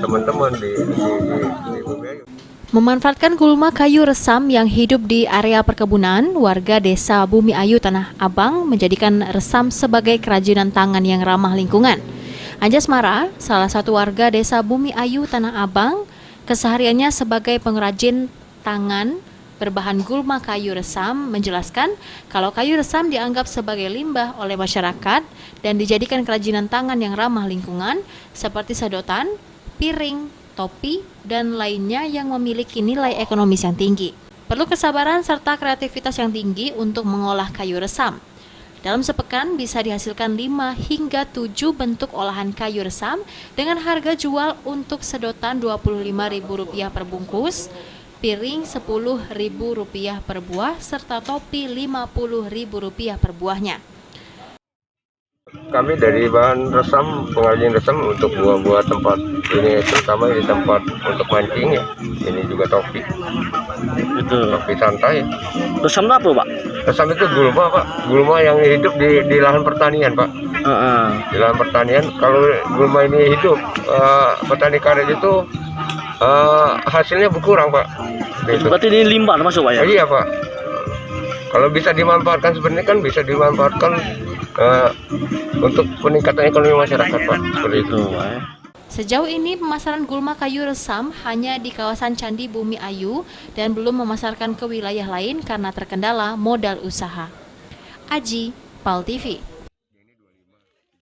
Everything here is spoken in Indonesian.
teman-teman di Bumi Ayu. Memanfaatkan gulma kayu resam yang hidup di area perkebunan, warga desa Bumi Ayu Tanah Abang menjadikan resam sebagai kerajinan tangan yang ramah lingkungan. Anjasmara, salah satu warga desa Bumi Ayu Tanah Abang, kesehariannya sebagai pengrajin tangan berbahan gulma kayu resam, menjelaskan kalau kayu resam dianggap sebagai limbah oleh masyarakat dan dijadikan kerajinan tangan yang ramah lingkungan seperti sedotan, piring, topi, dan lainnya yang memiliki nilai ekonomis yang tinggi. Perlu kesabaran serta kreativitas yang tinggi untuk mengolah kayu resam. Dalam sepekan bisa dihasilkan 5 hingga 7 bentuk olahan kayu resam dengan harga jual untuk sedotan Rp25.000 per bungkus, piring Rp10.000 per buah, serta topi Rp50.000 per buahnya. Kami dari bahan resam, pengrajin resam untuk buah-buah tempat ini, terutama di tempat untuk mancing ya. Ini juga topi. Itu Topi santai. resam apa, Pak? Resam itu gulma, Pak. Gulma yang hidup di lahan pertanian, Pak. Di lahan pertanian. Kalau gulma ini hidup, petani karet itu hasilnya berkurang, Pak. Itu. Berarti ini limbah masuk, Pak ya? Iya, Pak. Kalau bisa dimanfaatkan sebenarnya kan bisa dimanfaatkan untuk peningkatan ekonomi masyarakat, Pak. Seperti itu. Sejauh ini pemasaran gulma kayu resam hanya di kawasan Candi Bumi Ayu dan belum memasarkan ke wilayah lain karena terkendala modal usaha. Aji, PAL TV.